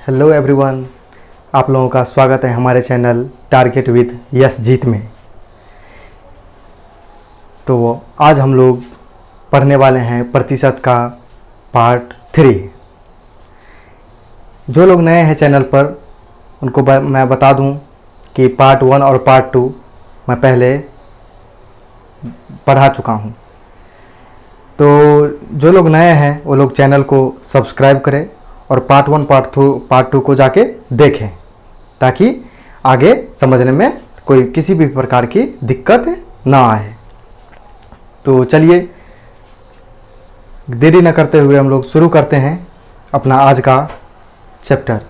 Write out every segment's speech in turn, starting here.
Hello everyone, आप लोगों का स्वागत है हमारे चैनल टारगेट विद यस जीत में। तो आज हम लोग पढ़ने वाले हैं प्रतिशत का पार्ट 3। जो लोग नए हैं चैनल पर उनको मैं बता दूं कि पार्ट 1 और पार्ट 2 मैं पहले पढ़ा चुका हूं। तो जो लोग नए हैं वो लोग चैनल को सब्सक्राइब करें और पार्ट 1 पार्ट 2 को जाके देखें ताकि आगे समझने में कोई किसी भी प्रकार की दिक्कत ना आए। तो चलिए देरी न करते हुए हम लोग शुरू करते हैं अपना आज का चैप्टर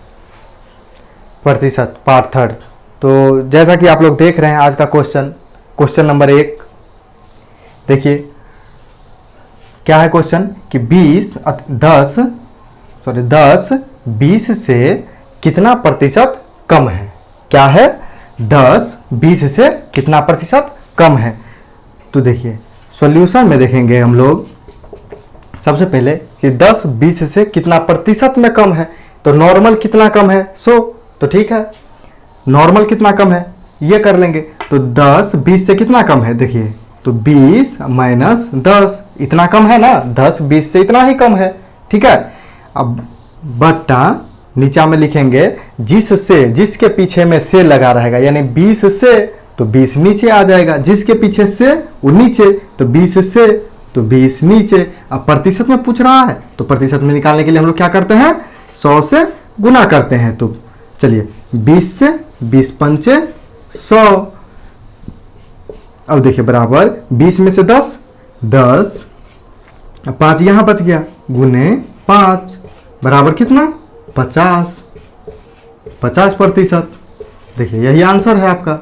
प्रतिशत पार्ट 3। तो जैसा कि आप लोग देख रहे हैं आज का क्वेश्चन नंबर 1 देखिए क्या है क्वेश्चन कि 10 20 से कितना प्रतिशत कम है। क्या है? 10 20 से कितना प्रतिशत कम है। तो देखिए सॉल्यूशन में देखेंगे हम लोग सबसे पहले कि 10 20 से कितना प्रतिशत में कम है। तो नॉर्मल कितना कम है 100। तो ठीक है, नॉर्मल कितना कम है ये कर लेंगे। तो 10 20 से कितना कम है देखिए, तो 20 माइनस 10 इतना कम है ना, 10 20 से इतना ही कम है। ठीक है, अब बट्टा नीचा में लिखेंगे जिसके पीछे में से लगा रहेगा, यानी 20 से तो 20 नीचे आ जाएगा, जिसके पीछे से वो नीचे तो 20 से तो 20 नीचे। अब प्रतिशत में पूछ रहा है तो प्रतिशत में निकालने के लिए हम लोग क्या करते हैं 100 से गुना करते हैं। तो चलिए 20 से 20 पंचे 100। अब देखिए बराबर 20 में से 10 5 यहां बच गया गुने 5 बराबर कितना 50%। देखिए यही आंसर है आपका।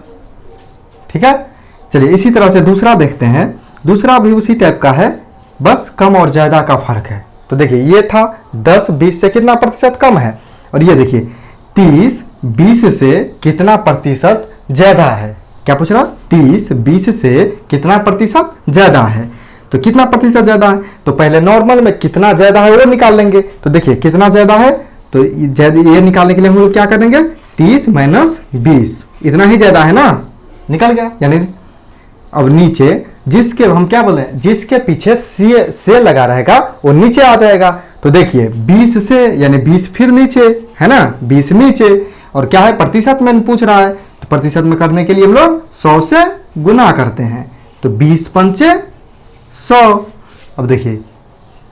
ठीक है, चलिए इसी तरह से दूसरा देखते हैं। दूसरा भी उसी टाइप का है, बस कम और ज्यादा का फर्क है। तो देखिए ये था 10 20 से कितना प्रतिशत कम है, और ये देखिए 30 20 से कितना प्रतिशत ज्यादा है। क्या पूछ रहा? 30 20 से कितना प्रतिशत ज्यादा है। तो कितना प्रतिशत ज्यादा है, तो पहले नॉर्मल में कितना ज्यादा है वो निकाल लेंगे। तो देखिए कितना ज्यादा है, तो ये निकालने के लिए हम लोग क्या करेंगे 30 माइनस 20 इतना ही ज्यादा है ना, निकल गया। यानी अब नीचे जिसके हम क्या बोले, जिसके पीछे से लगा रहेगा वो नीचे आ जाएगा। तो देखिए 20 से यानी 20 फिर नीचे है ना, 20 नीचे, और क्या है प्रतिशत में पूछ रहा है तो प्रतिशत में करने के लिए हम लोग 100 से गुना करते हैं। तो 20 पंचे 100। अब देखिए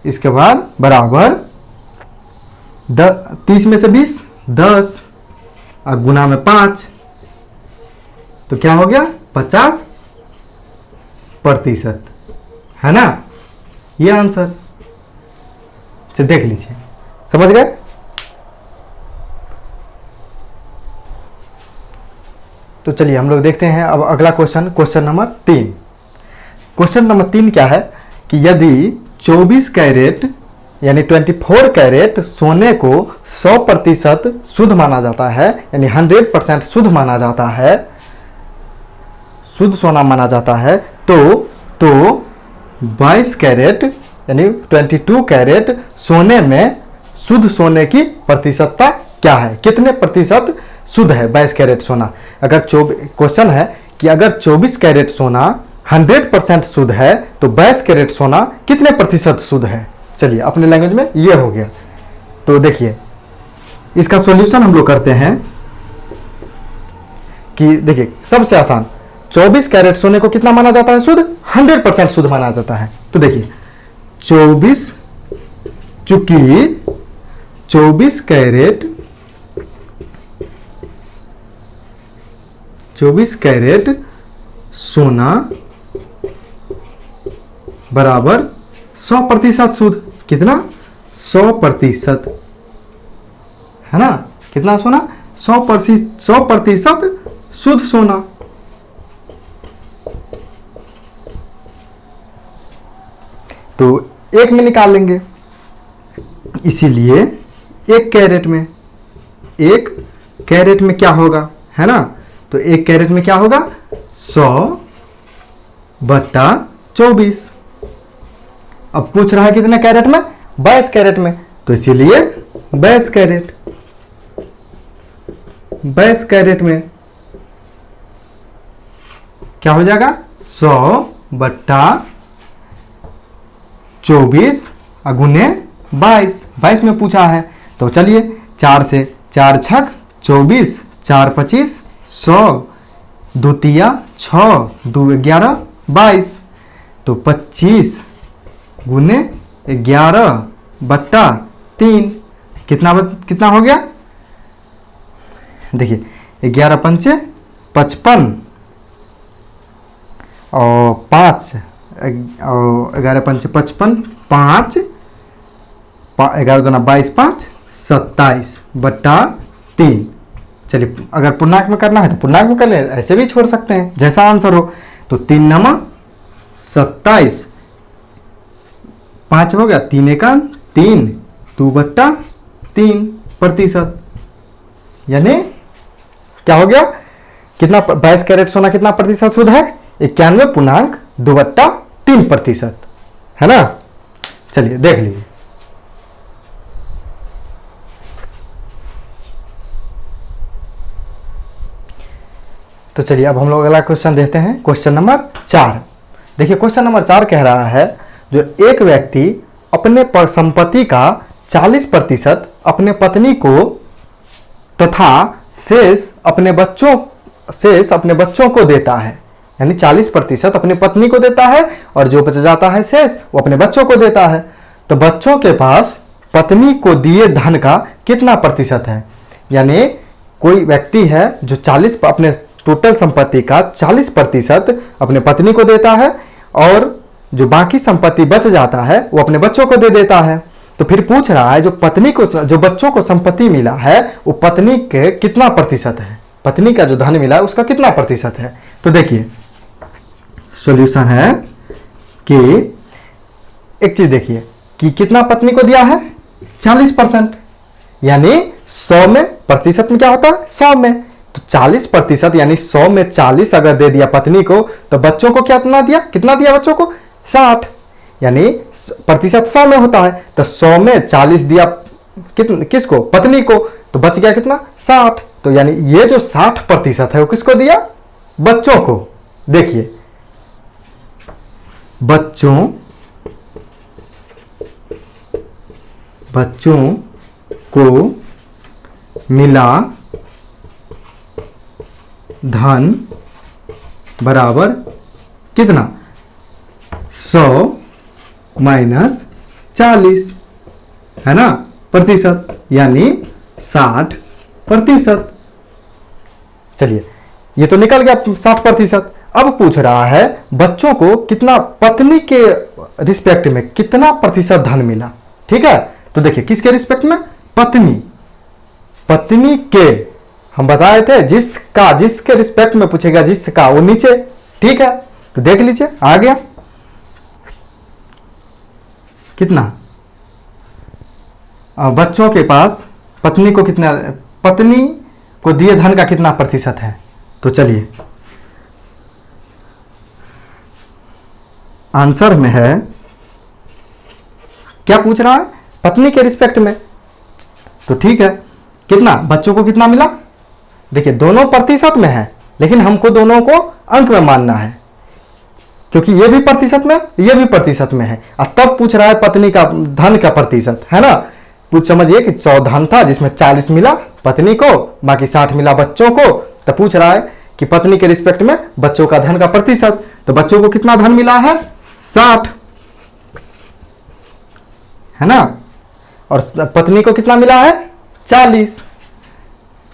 इसके बाद बराबर 30 में से 20 10 और गुना में 5 तो क्या हो गया 50% है ना, ये आंसर। चलिए देख लीजिए, समझ गए। तो चलिए हम लोग देखते हैं अब अगला क्वेश्चन नंबर 3। क्वेश्चन नंबर 3 क्या है कि यदि 24 कैरेट यानी 24 कैरेट सोने को 100% शुद्ध माना जाता है, यानी 100% शुद्ध माना जाता है, शुद्ध सोना माना जाता है, तो 22 कैरेट यानी 22 कैरेट सोने में शुद्ध सोने की प्रतिशतता क्या है। कितने प्रतिशत शुद्ध है 22 कैरेट सोना। अगर क्वेश्चन है कि अगर 24 कैरेट सोना 100% शुद्ध है तो 22 कैरेट सोना कितने प्रतिशत शुद्ध है। चलिए अपने लैंग्वेज में ये हो गया। तो देखिए इसका सॉल्यूशन हम लोग करते हैं कि देखिए सबसे आसान 24 कैरेट सोने को कितना माना जाता है शुद्ध, 100% शुद्ध माना जाता है। तो देखिए 24 कैरेट सोना बराबर 100% शुद्ध। कितना 100% है ना, कितना सोना 100% शुद्ध सोना। तो एक में निकाल लेंगे, इसीलिए एक कैरेट में क्या होगा है ना, तो एक कैरेट में क्या होगा 100/24। अब पूछ रहा है कितने कैरेट में 22 कैरेट में, तो इसीलिए 22 कैरेट। 22 कैरेट में क्या हो जाएगा 100/24 गुने 22 में पूछा है। तो चलिए 4 से 4 छक 24, 4 25 100, 2 तिया 6, 2 11 22। तो 25 गुने 11/3 कितना हो गया? देखिए 11 पंचे 55 और 5 और 11 पंचे 55, 5 11 दूना 22, 5 27/3। चलिए अगर पूर्णांक में करना है तो पूर्णांक में कर ले, ऐसे भी छोड़ सकते हैं जैसा आंसर हो। तो 3 नमा 27, 5 हो गया 3 एकान 3, 2/3%। यानी क्या हो गया? कितना 22 कैरेट सोना कितना प्रतिशत शुद्ध है? 91.2/3%, है ना। चलिए देख लीजिए। तो चलिए अब हम लोग अगला क्वेश्चन देखते हैं, क्वेश्चन नंबर 4। देखिए क्वेश्चन नंबर 4 कह रहा है जो एक व्यक्ति अपने संपत्ति का 40% अपने पत्नी को तथा शेष अपने बच्चों को देता है। यानी 40% अपनी पत्नी को देता है और जो बच जाता है शेष वो अपने बच्चों को देता है। तो बच्चों के पास पत्नी को दिए धन का कितना प्रतिशत है? यानी कोई व्यक्ति है जो 40 अपने टोटल संपत्ति का 40% अपने पत्नी को देता है और जो बाकी संपत्ति बच जाता है वो अपने बच्चों को दे देता है। तो फिर पूछ रहा है जो बच्चों को संपत्ति मिला है वो पत्नी के कितना प्रतिशत है? पत्नी का जो धन मिला है उसका कितना प्रतिशत है? तो देखिए सॉल्यूशन है कि एक चीज देखिए कि कितना पत्नी को दिया है 40%, यानी 100 में प्रतिशत में क्या होता है 100 में। तो 40% यानी 100 में 40 अगर दे दिया पत्नी को तो बच्चों को कितना दिया बच्चों को 60, यानी प्रतिशत 100 में होता है। तो 100 में 40 दिया किसको? पत्नी को। तो बच गया कितना 60। तो यानी ये जो 60% है वो किसको दिया? बच्चों को। देखिए बच्चों को मिला धन बराबर कितना 100 माइनस 40, है ना, प्रतिशत, यानी 60%। चलिए ये तो निकल गया 60%। अब पूछ रहा है बच्चों को कितना पत्नी के रिस्पेक्ट में कितना प्रतिशत धन मिला। ठीक है, तो देखिए किसके रिस्पेक्ट में? पत्नी के हम बताए थे जिसके रिस्पेक्ट में पूछेगा जिसका वो नीचे। ठीक है, तो देख लीजिए आ गया कितना बच्चों के पास पत्नी को दिए धन का कितना प्रतिशत है। तो चलिए आंसर में है क्या पूछ रहा है? पत्नी के रिस्पेक्ट में। तो ठीक है, कितना बच्चों को कितना मिला? देखिए दोनों प्रतिशत में है लेकिन हमको दोनों को अंक में मानना है क्योंकि ये भी प्रतिशत में ये भी प्रतिशत में है। और तब पूछ रहा है पत्नी का धन का प्रतिशत, है ना। पूछ समझिए कि 100 धन था जिसमें 40 मिला पत्नी को, बाकी 60 मिला बच्चों को। तो पूछ रहा है कि पत्नी के रिस्पेक्ट में बच्चों का धन का प्रतिशत। तो बच्चों को कितना धन मिला है? 60, है ना, और पत्नी को कितना मिला है? 40।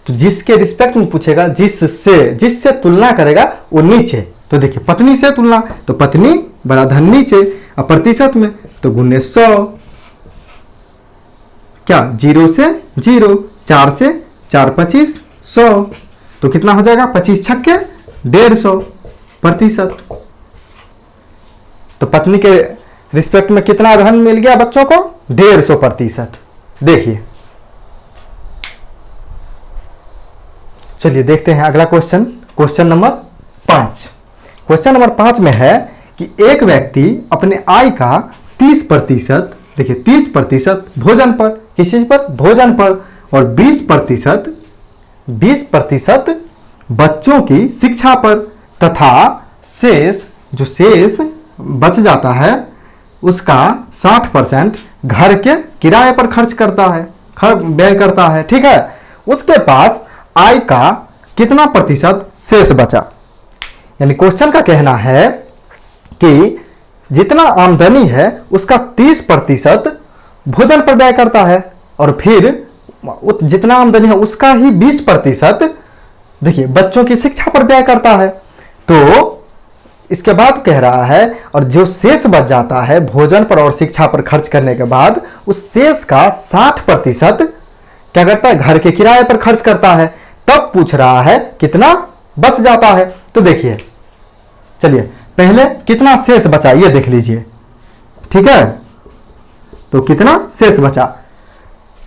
तो जिसके रिस्पेक्ट में पूछेगा जिससे तुलना करेगा वो नीचे। तो देखिए पत्नी से तुलना, तो पत्नी बड़ा धन नीचे, और प्रतिशत में तो गुने 100, क्या 0 से 0, 4 से 4 25 100। तो कितना हो जाएगा? 25 छक्के 150%। तो पत्नी के रिस्पेक्ट में कितना धन मिल गया बच्चों को? 150%। देखिए चलिए देखते हैं अगला question, question number 5। Question number 5 में है कि एक व्यक्ति अपने आय का 30%, देखिए 30% भोजन पर, किस चीज पर? भोजन पर, और 20% 20% बच्चों की शिक्षा पर तथा शेष जो शेष बच जाता है उसका 60% घर के किराए पर खर्च करता है, व्यय करता है। ठीक है, उसके पास आय का कितना प्रतिशत शेष बचा। यानी क्वेश्चन का कहना है कि जितना आमदनी है उसका 30% भोजन पर व्यय करता है और फिर जितना आमदनी है उसका ही 20% देखिए बच्चों की शिक्षा पर व्यय करता है। तो इसके बाद कह रहा है और जो शेष बच जाता है भोजन पर और शिक्षा पर खर्च करने के बाद उस शेष का 60% क्या करता है, घर के किराए पर खर्च करता है। तब पूछ रहा है कितना बच जाता है। तो देखिए, चलिए पहले कितना शेष बचा ये देख लीजिए। ठीक है, तो कितना शेष बचा,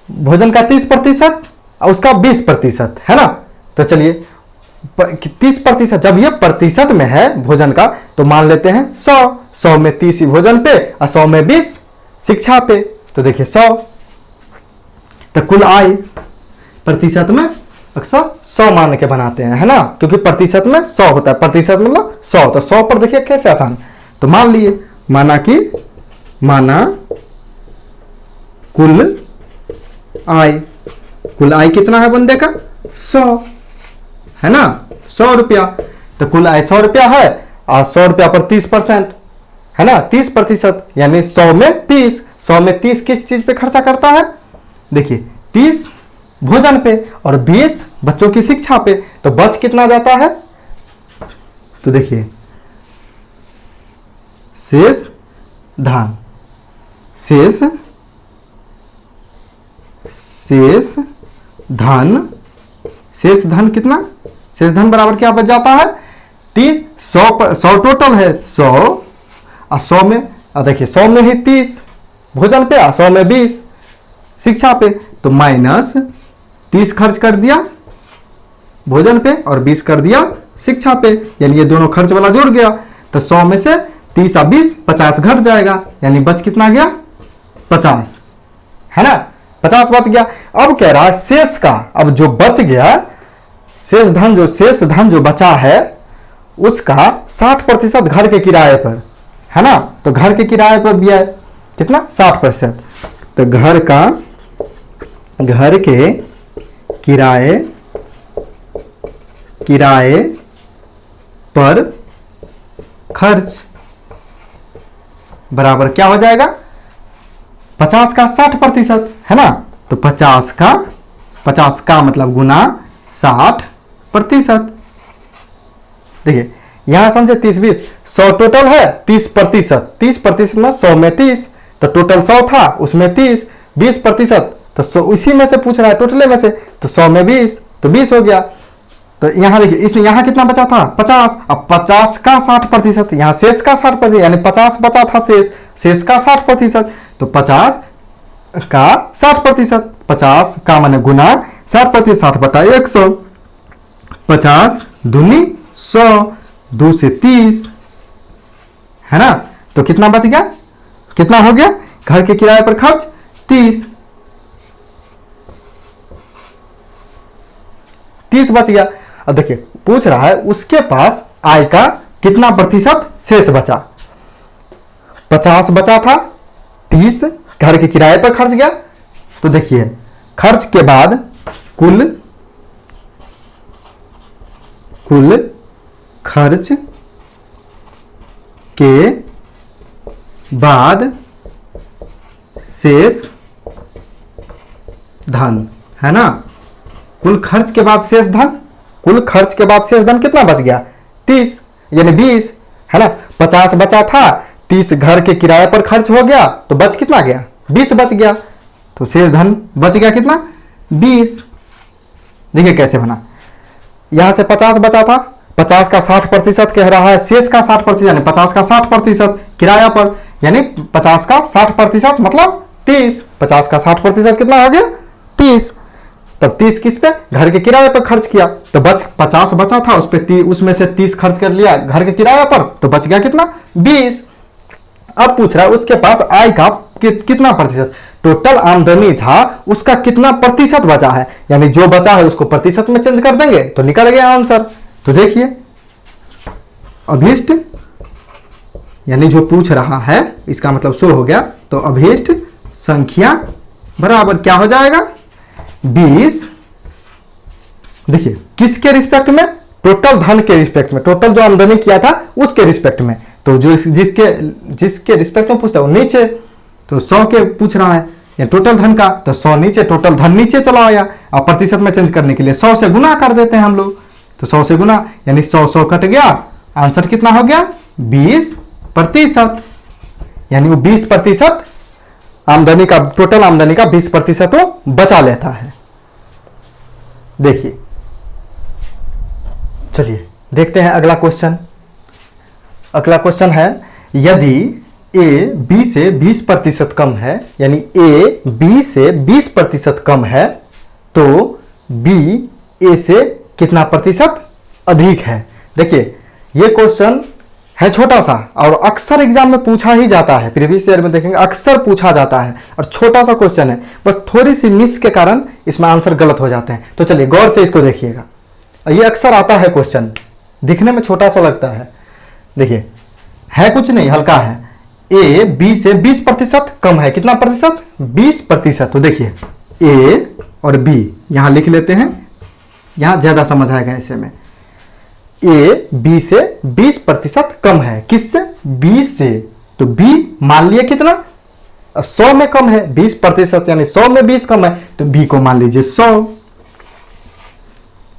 भोजन का 30% और उसका 20% है ना। तो चलिए 30%, जब ये प्रतिशत में है भोजन का तो मान लेते हैं 100 में 30 भोजन पे और 100 में 20 शिक्षा पे। तो देखिए 100, तो कुल आय प्रतिशत में अक्सर 100 मान के बनाते हैं, है ना, क्योंकि प्रतिशत में 100 होता है, प्रतिशत मतलब 100। तो 100 पर देखिए कैसे आसान, तो मान लिए माना कुल आय कितना है बंदे का 100 है ना, 100 रुपया। तो कुल आय 100 रुपया है और 100 रुपया पर 30% है ना, 30%, यानी 100 में 30 किस चीज पे खर्चा करता है, देखिए 30 भोजन पे और 20 बच्चों की शिक्षा पे। तो बच कितना जाता है, तो देखिए शेष धन कितना, शेष धन बराबर क्या बच जाता है 30। 100 टोटल है 100 और 100 में देखिए 100 में ही 30 भोजन पे और 100 में 20 शिक्षा पे। तो माइनस 30 खर्च कर दिया भोजन पे और 20 कर दिया शिक्षा पे, यानी ये दोनों खर्च वाला जुड़ गया। तो 100 में से 30 और 20 50 घट जाएगा, यानी बच कितना गया 50, है ना, 50 बच गया। अब कह रहा है शेष का, अब जो बच गया शेष धन जो बचा है उसका 60% घर के किराए पर, है ना। तो घर के किराए पर भी है कितना 60%। तो घर के किराए पर खर्च बराबर क्या हो जाएगा 50 का 60%, है ना। तो 50 का मतलब गुना 60%। देखिए यहां समझे 30-20, 100 टोटल है 30% में 100 में 30, तो टोटल 100 था उसमें 30, 20%, तो 100 इसी में से पूछ रहा है टोटल में से, तो 100 में 20 तो 20 हो गया। तो यहां देखिए इसमें यहां कितना बचा था 50, अब 50 का 60%, यहां शेष का 60%, यानी 50 बचा था शेष का 60%, तो 50 का 60%, 50 का माने गुना 60%, 60 बटा 100, 50 दूनी 100, 2 से 30, है ना। तो कितना बच गया, कितना हो गया घर के किराए पर खर्च 30 बच गया। अब देखिए पूछ रहा है उसके पास आय का कितना प्रतिशत शेष बचा, 50 बचा था, 30 घर के किराए पर खर्च गया। तो देखिए खर्च के बाद कुल खर्च के बाद शेष धन, है ना, कुल खर्च के बाद शेष धन, कुल खर्च के बाद शेष धन कितना बच गया 30, यानी 20, है ना। 50 बचा था, 30 घर के किराए पर खर्च हो गया, तो बच कितना गया 20 बच गया, तो शेष धन बच गया कितना 20। देखिए कैसे बना, यहां से 50 बचा था, 50 का 60% कह रहा है, शेष का 60% यानी 50 का 60% किराया पर, यानी 50 का 60% मतलब 30, 50 का 60% कितना हो गया 30। तब 30 किस पे, घर के किराए पर खर्च किया, तो 50 बचा था उस पे उसमें से 30 खर्च कर लिया घर के किराए पर, तो बच गया कितना 20। अब पूछ रहा है उसके पास आय का कितना प्रतिशत, टोटल आमदनी था उसका कितना प्रतिशत बचा है, यानी जो बचा है उसको प्रतिशत में चेंज कर देंगे तो निकल गया आंसर। तो देखिए अभीष्ट यानी जो पूछ रहा है इसका मतलब 100 हो गया, तो अभीष्ट संख्या बराबर क्या हो जाएगा 20। देखिए किसके रिस्पेक्ट में, टोटल धन के रिस्पेक्ट में, टोटल जो आमदनी किया था उसके रिस्पेक्ट में। तो जो जिसके रिस्पेक्ट में पूछता है वो नीचे, तो 100 के पूछ रहा है या टोटल धन का, तो 100 नीचे, टोटल धन नीचे चला गया। अब प्रतिशत में चेंज करने के लिए 100 से गुना कर देते हैं हम लोग, तो 100 से गुना यानी 100 कट गया, आंसर कितना हो गया 20%, यानी वो 20% आमदनी का, टोटल आमदनी का 20% वो बचा लेता है। देखिए चलिए देखते हैं अगला क्वेश्चन। अगला क्वेश्चन है यदि ए बी से 20% कम है, यानी ए बी से 20% कम है तो बी ए से कितना प्रतिशत अधिक है। देखिए ये क्वेश्चन है छोटा सा और अक्सर एग्जाम में पूछा ही जाता है, प्रीवियस ईयर में देखेंगे अक्सर पूछा जाता है और छोटा सा क्वेश्चन है, बस थोड़ी सी मिस के कारण इसमें आंसर गलत हो जाते हैं। तो चलिए गौर से इसको देखिएगा, ये अक्सर आता है क्वेश्चन, दिखने में छोटा सा लगता है। देखिए है कुछ नहीं, हल्का है, ए बी से 20% कम है, कितना प्रतिशत 20%। तो देखिए ए और बी यहां लिख लेते हैं, यहां ज्यादा समझ आएगा ऐसे में। ए बी से 20% कम है, किससे 20 से, तो बी मान लिए कितना 100 में कम है, 20% यानी 100 में 20 कम है, तो बी को मान लीजिए 100।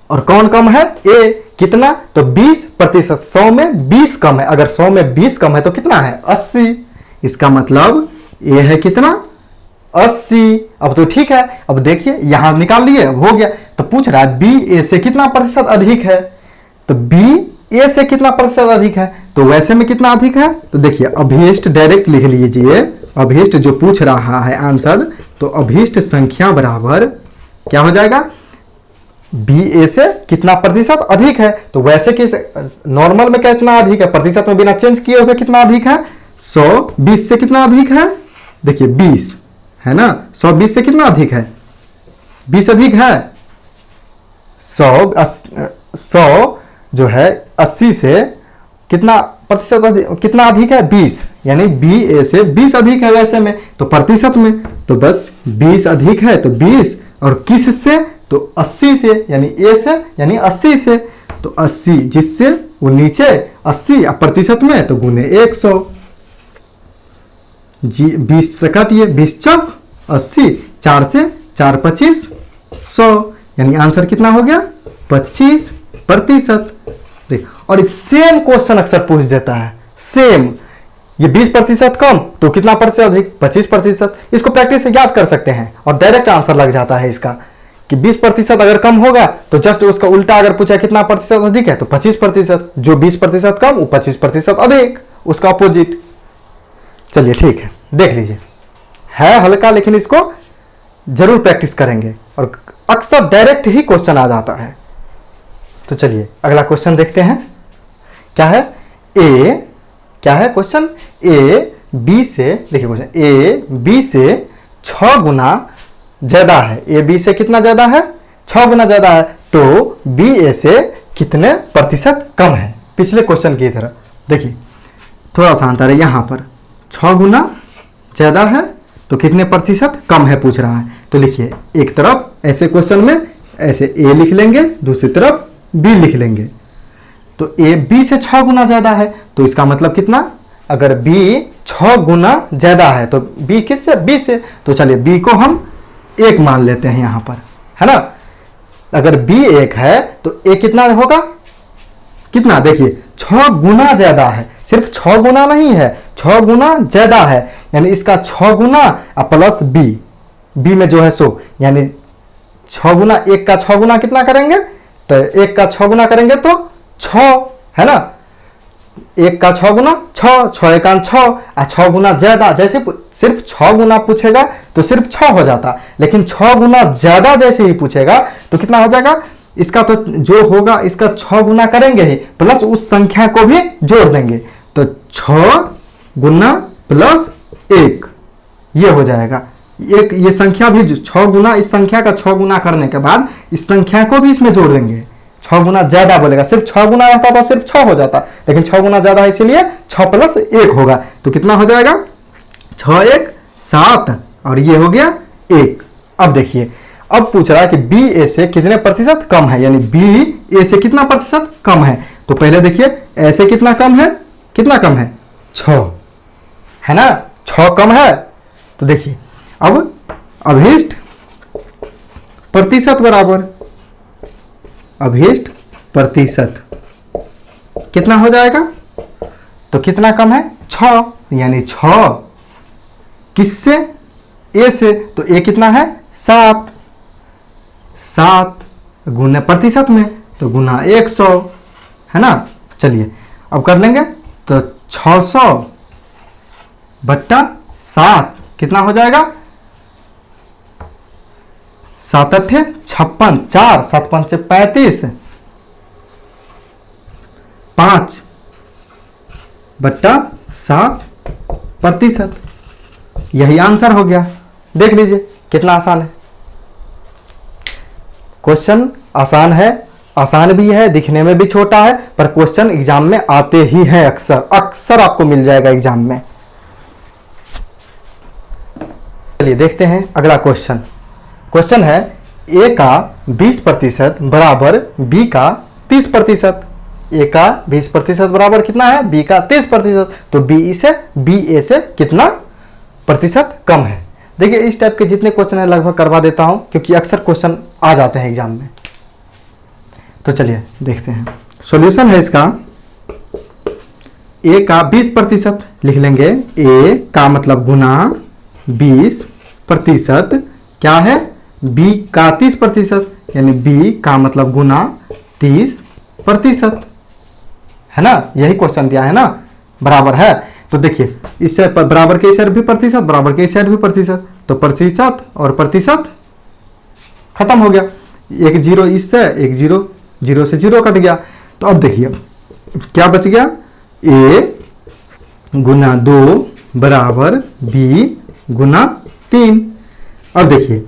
और कौन कम है ए, कितना, तो 20%, 100 में 20 कम है, अगर 100 में 20 कम है तो कितना है 80, इसका मतलब ए है कितना 80। अब तो ठीक है, अब देखिए यहां निकाल लिए, अब हो गया। तो पूछ रहा है बी ए से कितना प्रतिशत अधिक है, तो बी ए से कितना प्रतिशत अधिक है, तो वैसे में कितना अधिक है, तो देखिए अभीष्ट डायरेक्ट लिख लीजिए, अभीष्ट जो पूछ रहा है आंसर, तो अभीष्ट संख्या बराबर क्या हो जाएगा बी ए से कितना प्रतिशत अधिक है, तो वैसे कि नॉर्मल में कितना अधिक है, प्रतिशत में बिना चेंज किए हुए कितना अधिक है 100 20 से कितना अधिक है, देखिए 20 है ना, 100 20 से कितना अधिक है 20 अधिक है, 100 जो है 80 से कितना प्रतिशत कितना अधिक है 20, यानी बी ए से 20 अधिक है वैसे में, तो प्रतिशत में तो बस 20 अधिक है तो 20, और किस से, तो 80 से, यानी ए से यानी 80 से, तो 80 जिससे वो नीचे 80 प्रतिशत में तो गुने 100, जी 20 से काटिए 20 चौक 80, 4 से 4 25 100, यानी आंसर कितना हो गया 25%। देख, और सेम क्वेश्चन अक्सर पूछ देता है, सेम ये 20% कम तो कितना प्रतिशत अधिक 25%। इसको प्रैक्टिस से याद कर सकते हैं और डायरेक्ट आंसर लग जाता है इसका कि 20% अगर कम होगा तो जस्ट उसका उल्टा अगर पूछा कितना प्रतिशत अधिक है तो 25%, जो 20% कम वो 25% अधिक, उसका अपोजिट। चलिए ठीक है, देख लीजिए है हल्का, लेकिन इसको जरूर प्रैक्टिस करेंगे और अक्सर डायरेक्ट ही क्वेश्चन आ जाता है। तो चलिए अगला क्वेश्चन देखते हैं क्या है। क्या है क्वेश्चन, ए बी से, देखिए क्वेश्चन ए बी से 6 गुना ज्यादा है, ए बी से कितना ज्यादा है 6 गुना ज्यादा है, तो बी ए से कितने प्रतिशत कम है। पिछले क्वेश्चन की तरह देखिए थोड़ा सा अंतर है, यहां पर 6 गुना ज्यादा है तो कितने प्रतिशत कम है पूछ रहा है। तो लिखिए एक तरफ ऐसे क्वेश्चन में ऐसे ए लिख लेंगे, दूसरी तरफ बी लिख लेंगे। तो ए बी से 6 गुना ज्यादा है तो इसका मतलब कितना, अगर बी 6 गुना ज्यादा है तो बी किससे बी से, तो चलिए बी को हम 1 मान लेते हैं यहां पर, है ना। अगर बी 1 है तो ए कितना होगा, कितना, देखिए 6 गुना ज्यादा है, सिर्फ 6 गुना नहीं है 6 गुना ज्यादा है, यानी इसका 6 गुना प्लस बी में जो है 100, यानी 6 गुना 1 का 6 गुना कितना करेंगे, तो 1 का 6 गुना करेंगे तो 6, है ना, 1 का 6 गुना 6, 6 एकान 6, 6 गुना ज्यादा, जैसे सिर्फ 6 गुना पूछेगा तो सिर्फ 6 हो जाता, लेकिन 6 गुना ज्यादा जैसे ही पूछेगा तो कितना हो जाएगा, इसका तो जो होगा इसका 6 गुना करेंगे ही, प्लस उस संख्या को भी जोड़ देंगे, तो 6 गुना प्लस 1 ये हो जाएगा, एक ये संख्या भी 6 गुना, इस संख्या का 6 गुना करने के बाद इस संख्या को भी इसमें जोड़ देंगे। 6 गुना ज्यादा बोलेगा, सिर्फ 6 गुना रहता तो सिर्फ 6 हो जाता, लेकिन 6 गुना ज्यादा है इसीलिए 6 + 1 होगा। तो कितना हो जाएगा? 6 × 1 = 7 और ये हो गया 1। अब देखिए, अब पूछ रहा है कि बी ए से कितने प्रतिशत कम है, यानी बी ए से कितना प्रतिशत कम है। तो पहले देखिए ऐसे कितना कम है, कितना कम है? 6 है ना, 6 कम है। तो देखिए अब अभिष्ट प्रतिशत बराबर अभिष्ट प्रतिशत कितना हो जाएगा? तो कितना कम है? 6, यानी 6 किससे? ए से। तो ए कितना है? 7। 7 गुना प्रतिशत में तो गुना 100 है ना। चलिए अब कर लेंगे, तो 600 बट्टा 7 कितना हो जाएगा? 7 × 8 = 56, 4 7 × 5 = 35, 5 बट्टा 7%। यही आंसर हो गया। देख लीजिए कितना आसान है। क्वेश्चन आसान है, आसान भी है, दिखने में भी छोटा है, पर क्वेश्चन एग्जाम में आते ही हैं, अक्सर आपको मिल जाएगा एग्जाम में। चलिए देखते हैं अगला क्वेश्चन। क्वेश्चन है ए का 20% बराबर बी का 30%। ए का 20% बराबर कितना है? बी का 30%। तो बी ए से कितना प्रतिशत कम है? देखिए इस टाइप के जितने क्वेश्चन है लगभग करवा देता हूं, क्योंकि अक्सर क्वेश्चन आ जाते हैं एग्जाम में। तो चलिए देखते हैं सॉल्यूशन है इसका। ए का 20% लिख लेंगे, ए का मतलब गुना 20%, क्या है? बी का 30%, यानी बी का मतलब गुना 30%, है ना। यही क्वेश्चन दिया है ना, बराबर है। तो देखिए इससे बराबर के इस साइड भी प्रतिशत, बराबर के इस साइड भी प्रतिशत, तो प्रतिशत और प्रतिशत खत्म हो गया। एक 0 इससे, एक 0, 0 से 0 कट गया। तो अब देखिए क्या बच गया? ए गुना 2 बराबर बी गुना 3। अब देखिए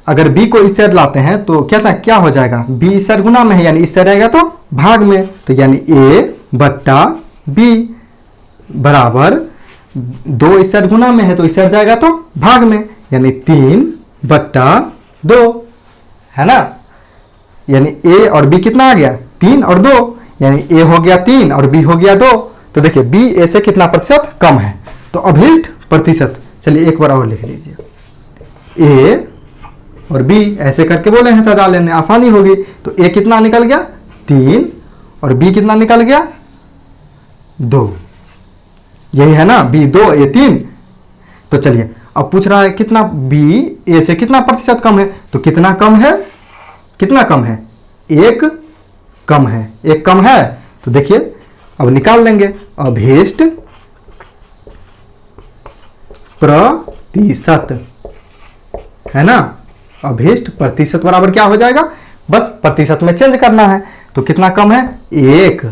अगर b को इस साइड लाते हैं तो क्या हो जाएगा? b इस साइड गुना में है, यानी इस साइड आएगा तो भाग में, तो यानी a बट्टा b बराबर 2 इस साइड गुना में है तो इस साइड जाएगा तो भाग में, यानी 3 बट्टा 2, है ना। यानी a और b कितना आ गया? 3 और 2, यानी a हो गया 3 और b हो गया 2। तो देखिए b a से कितना प्रतिशत कम है? तो अभिष्ट प्रतिशत। चलिए एक बार और लिख लीजिए, a और b ऐसे करके बोले हैं, सजा लेने आसानी होगी। तो a कितना निकल गया? 3 और b कितना निकल गया? 2। यही है ना, b 2 a 3। तो चलिए अब पूछ रहा है कितना b a से कितना प्रतिशत कम है। तो कितना कम है? कितना कम है? 1 कम है, 1 कम है। तो देखिए अब निकाल लेंगे, अभिष्ट प्रतिशत, है ना। अभिष्ट प्रतिशत बराबर क्या हो जाएगा? बस प्रतिशत में चेंज करना है। तो कितना कम है? 1।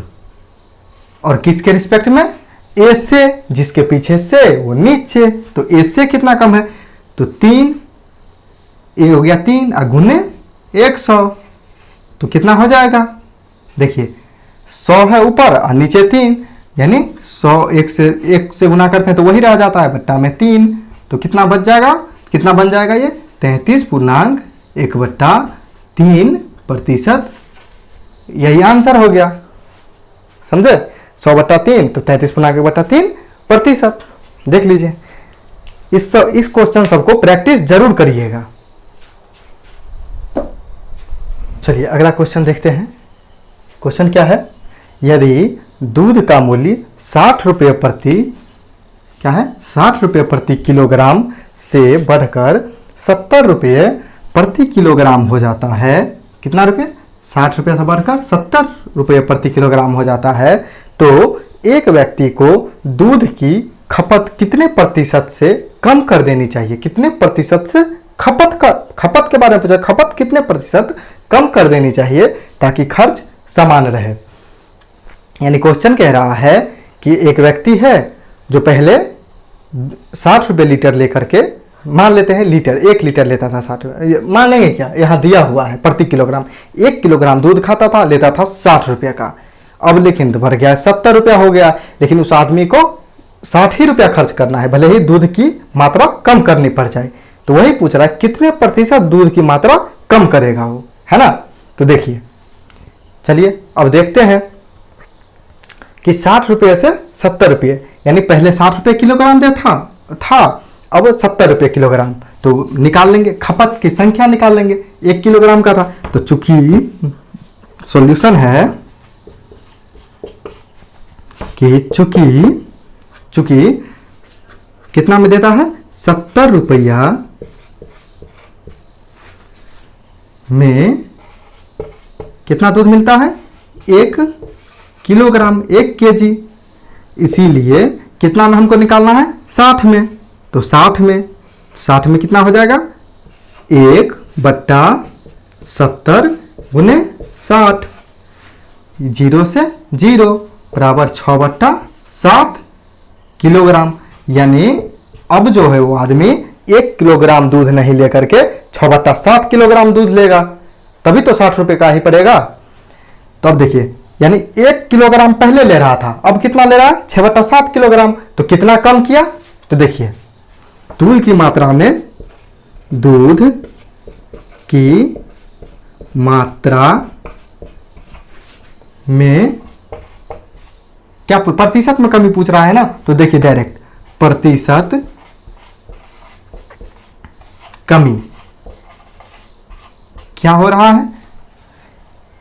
और किसके रिस्पेक्ट में? ए से, जिसके पीछे से वो नीचे। तो ए से कितना कम है? तो 3, ए हो गया 3 और गुने 100। तो कितना हो जाएगा? देखिए 100 है ऊपर और नीचे 3, यानी 100 1 से गुना करते हैं तो वही रह जाता है, बट्टा में 3। तो कितना बच जाएगा? कितना बन जाएगा ये? 33.1/3%। यही आंसर हो गया, समझे। 100/3 तो 33.1/3%। देख लीजिए, इस क्वेश्चन सबको प्रैक्टिस जरूर करिएगा। चलिए अगला क्वेश्चन देखते हैं। क्वेश्चन क्या है? यदि दूध का मूल्य 60 रुपये प्रति किलोग्राम से बढ़कर 70 रुपये प्रति किलोग्राम हो जाता है। कितना रुपये? 60 रुपये से बढ़कर 70 रुपये प्रति किलोग्राम हो जाता है, तो एक व्यक्ति को दूध की खपत कितने प्रतिशत से कम कर देनी चाहिए? कितने प्रतिशत से खपत के बारे में पूछा, खपत कितने प्रतिशत कम कर देनी चाहिए ताकि खर्च समान रहे। यानी क्वेश्चन कह रहा है कि एक व्यक्ति है जो पहले 60 रुपये लीटर लेकर के मान लेते हैं लीटर, 1 लीटर लेता था 60 रुपये, मान लेंगे क्या, यहाँ दिया हुआ है प्रति किलोग्राम, 1 किलोग्राम दूध खाता था, लेता था 60 रुपये का। अब लेकिन बढ़ गया 70 रुपया हो गया, लेकिन उस आदमी को 60 ही रुपया खर्च करना है, भले ही दूध की मात्रा कम करनी पड़ जाए। तो वही पूछ रहा है कितने प्रतिशत दूध की मात्रा कम करेगा वो, है ना। तो देखिए, चलिए अब देखते हैं कि 60 रुपये से 70 रुपये, यानी पहले 60 रुपये किलोग्राम दे था, अब 70 रुपये किलोग्राम। तो निकाल लेंगे, खपत की संख्या निकाल लेंगे, 1 किलोग्राम का था। तो चूंकि सॉल्यूशन है कि चूंकि कितना में देता है, 70 रुपया में कितना दूध मिलता है, 1 किलोग्राम, 1 केजी। इसीलिए कितना में हमको निकालना है, 60 में। तो 60 में कितना हो जाएगा, 1/70 गुने 60, 0 से 0 बराबर 6/7 किलोग्राम। यानी अब जो है वो आदमी 1 किलोग्राम दूध नहीं लेकर के 6/7 किलोग्राम दूध लेगा, तभी तो 60 रुपये का ही पड़ेगा। तो अब देखिए, यानी 1 किलोग्राम पहले ले रहा था, अब कितना ले रहा है, 6/7 किलोग्राम। तो कितना कम किया, तो देखिए दूध की मात्रा में, दूध की मात्रा में क्या प्रतिशत में कमी पूछ रहा है ना, तो देखिए डायरेक्ट प्रतिशत कमी क्या हो रहा है,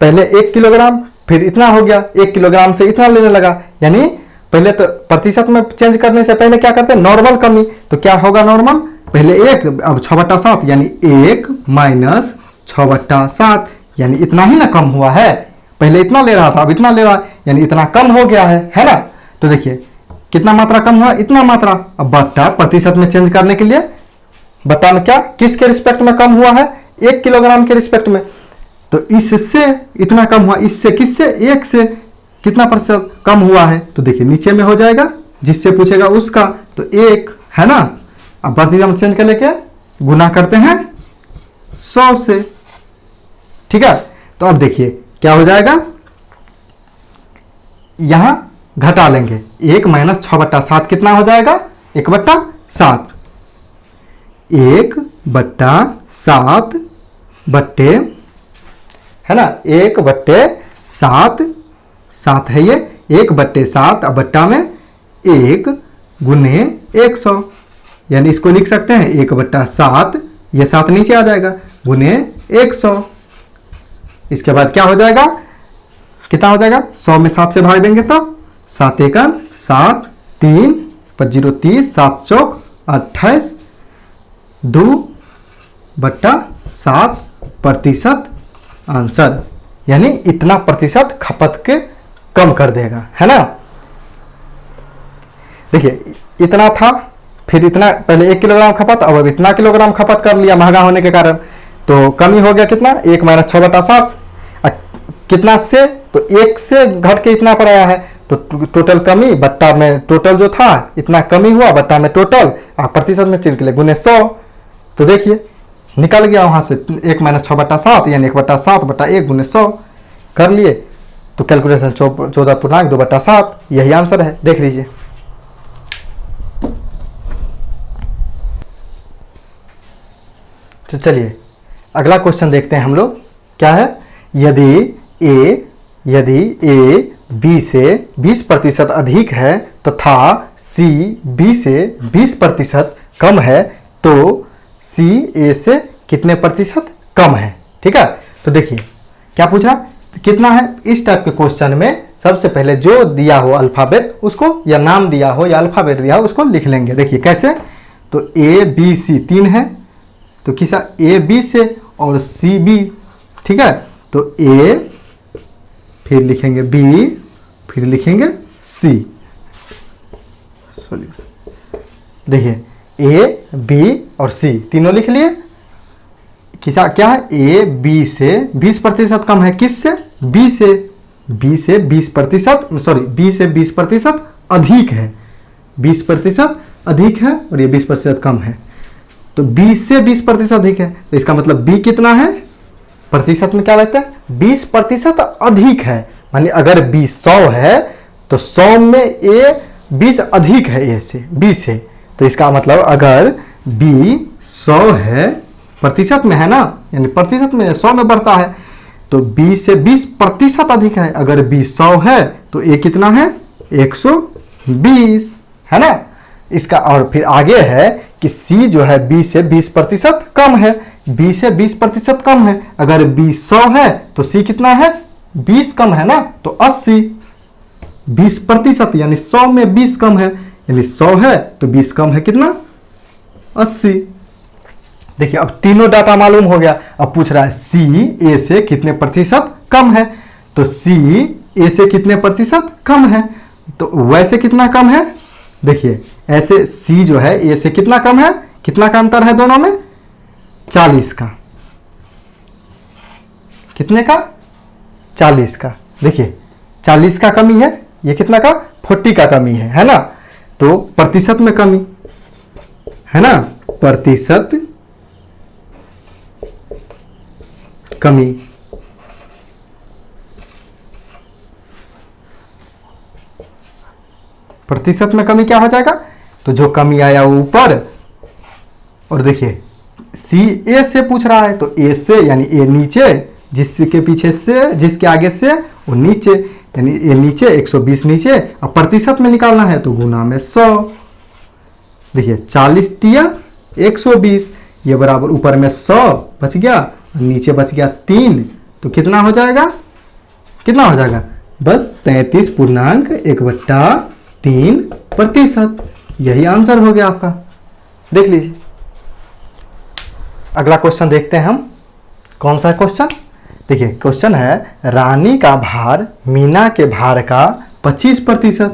पहले 1 किलोग्राम, फिर इतना हो गया, 1 किलोग्राम से इतना लेने लगा। यानी पहले तो प्रतिशत में चेंज करने से पहले क्या करते हैं, नॉर्मल कमी। तो क्या होगा नॉर्मल, पहले 1, अब 6/7, यानी 1 माइनस 6/7, यानी इतना ही ना कम हुआ है। पहले इतना ले रहा था, अब इतना ले रहा है, यानी इतना कम हो गया है ना। तो देखिए कितना मात्रा कम हुआ, इतना मात्रा। अब बट्टा प्रतिशत में चेंज करने के लिए बट्टा में क्या, किसके रिस्पेक्ट में कम हुआ है, 1 किलोग्राम के रिस्पेक्ट में। तो इससे इतना कम हुआ, इससे किससे, 1 से कितना प्रतिशत कम हुआ है। तो देखिए नीचे में हो जाएगा, जिससे पूछेगा उसका, तो 1 है ना। अब प्रतिशत में चेंज कर लेके गुना करते हैं 100 से, ठीक है। तो अब देखिए क्या हो जाएगा, यहां घटा लेंगे, 1 माइनस 6/7 कितना हो जाएगा, 1/7, 1/7 बट्टे, है ना, 1/7, 7 है ये, 1/7, अब बट्टा में 1 गुने 100, यानी इसको लिख सकते हैं 1/7, ये 7 नीचे आ जाएगा, गुने 100। इसके बाद क्या हो जाएगा, कितना हो जाएगा, 100 में 7 से भाग देंगे तो 7 एकम 7, 3 0 30, 7 चौक 28, 2/7 प्रतिशत आंसर, यानी इतना प्रतिशत खपत के कम कर देगा, है ना। देखिए इतना था, फिर इतना, पहले 1 किलोग्राम खपत, अब इतना किलोग्राम खपत कर लिया महंगा होने के कारण। तो कमी हो गया कितना, 1 माइनस 6/7, कितना से, तो 1 से घट के इतना पर आया है। तो टोटल कमी बट्टा में टोटल जो था इतना कमी हुआ, बट्टा में टोटल, प्रतिशत में चेंज के लिए गुने 100। तो देखिए निकल गया वहां से 1 माइनस 6/7, यानी 1/7/1 गुने 100 कर लिए। तो कैलकुलेशन 14.2/7, यही आंसर है, देख लीजिए। तो चलिए अगला क्वेश्चन देखते हैं हम लोग, क्या है, यदि ए बी से 20% अधिक है तथा सी बी से 20% कम है, तो सी ए से कितने प्रतिशत कम है, ठीक है। तो देखिए क्या पूछ रहा, कितना है। इस टाइप के क्वेश्चन में सबसे पहले जो दिया हो अल्फाबेट उसको, या नाम दिया हो या अल्फाबेट दिया हो उसको लिख लेंगे। देखिए कैसे, तो ए बी सी 3 है, तो किसा ए बी से और सी बी, ठीक है। तो ए, फिर लिखेंगे बी, फिर लिखेंगे सी। देखिए ए बी और सी तीनों लिख लिए। किसा क्या है, ए बी से 20% कम है, किससे, बी से 20%, सॉरी बी से 20% अधिक है, 20% अधिक है और ये 20% कम है। तो 20 से 20% अधिक है, तो इसका मतलब b कितना है, प्रतिशत में क्या लगता है, 20% अधिक है। मानिए अगर b 100 है तो 100 में a 20 अधिक है a से, b से, तो इसका मतलब अगर b 100 है, प्रतिशत में है ना, यानी प्रतिशत में 100 में बढ़ता है, तो b से 20% अधिक है। अगर b 100 है तो a कितना है, 120 है ना। इसका और फिर आगे है कि c जो है b से 20% कम है, b से 20% कम है। अगर b 100 है तो c कितना है, 20 कम है ना, तो 80, 20% यानी 100 में 20 कम है, यानी 100 है तो 20 कम है कितना, 80। देखिए अब तीनों डाटा मालूम हो गया। अब पूछ रहा है c a से कितने प्रतिशत कम है, तो c a से कितने प्रतिशत कम है, तो वैसे कितना कम है, देखिए ऐसे c जो है a से कितना कम है, कितना का अंतर है दोनों में, 40 का, कितने का, 40 का। देखिए 40 का कमी है, ये कितना का, 40 का कमी है ना, तो प्रतिशत में कमी है ना, प्रतिशत कमी। प्रतिशत में कमी क्या हो जाएगा, तो जो कमी आया वो ऊपर, और देखिए सी ए से पूछ रहा है तो ए से यानी ए नीचे, जिसके पीछे से, जिसके आगे से वो नीचे, यानी ए नीचे 120 नीचे। अब प्रतिशत में निकालना है तो गुना में 100। देखिए 40 तिया 120, ये बराबर ऊपर में 100 बच गया, नीचे बच गया 3, तो कितना हो जाएगा, कितना हो जाएगा, बस 33.1/3%। यही आंसर हो गया आपका। देख लीजिए अगला क्वेश्चन देखते हैं हम। कौन सा क्वेश्चन, देखिए क्वेश्चन है रानी का भार मीना के भार का 25%,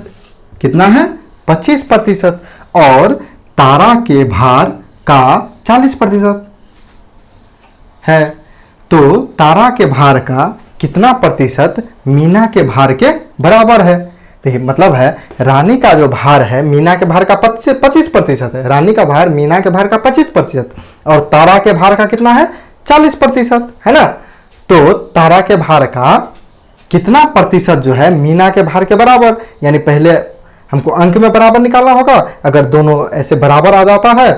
कितना है, 25%, और तारा के भार का 40% है। तो तारा के भार का कितना प्रतिशत मीना के भार के बराबर है। देखिए मतलब है रानी का जो भार है मीना के भार का 25% है, रानी का भार मीना के भार का 25%, और तारा के भार का कितना है, 40% है ना। तो तारा के भार का कितना प्रतिशत जो है मीना के भार के बराबर, यानी पहले हमको अंक में बराबर निकालना होगा। अगर दोनों ऐसे बराबर आ जाता है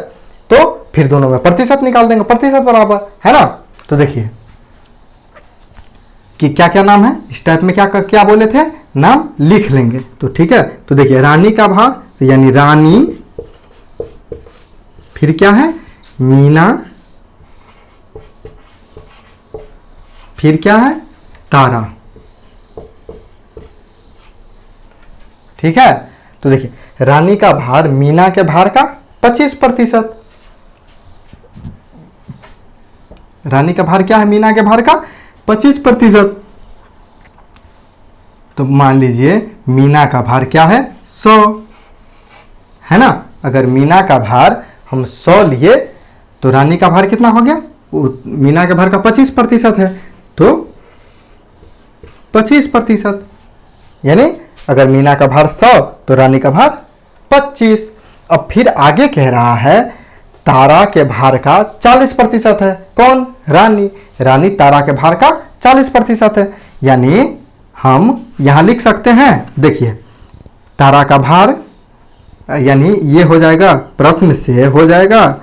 तो फिर दोनों में प्रतिशत निकाल देंगे, प्रतिशत बराबर है ना। तो देखिए कि क्या क्या नाम है, इस टाइप में क्या क्या बोले थे, नाम लिख लेंगे तो ठीक है। तो देखिए रानी का भार, तो यानी रानी, फिर क्या है, मीना, फिर क्या है, तारा, ठीक है। तो देखिए रानी का भार मीना के भार का 25%, रानी का भार क्या है, मीना के भार का 25%। तो मान लीजिए मीना का भार क्या है, 100 है ना। अगर मीना का भार हम 100 लिए तो रानी का भार कितना हो गया, मीना के भार का 25% है, तो 25%, यानी अगर मीना का भार 100 तो रानी का भार 25। अब फिर आगे कह रहा है तारा के भार का 40% है, कौन, रानी, रानी तारा के भार का 40% है, यानी हम यहां लिख सकते हैं, देखिए तारा का भार, यानी ये हो जाएगा, प्रश्न से हो जाएगा,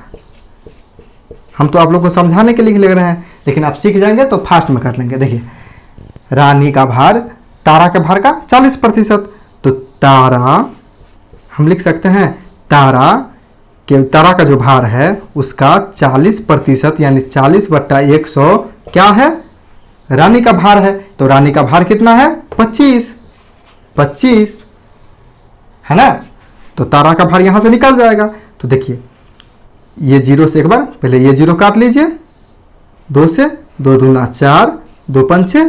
हम तो आप लोग को समझाने के लिए लिख रहे हैं, लेकिन आप सीख जाएंगे तो फास्ट में कर लेंगे। देखिए रानी का भार तारा के भार का 40%, तो तारा हम लिख सकते हैं, तारा का जो भार है उसका 40%, यानी 40/100 क्या है, रानी का भार है। तो रानी का भार कितना है, 25 है ना। तो तारा का भार यहां से निकल जाएगा। तो देखिए ये 0 से एक बार पहले ये 0 काट लीजिए, 2 से, 2 दूना 4, 2 पंचे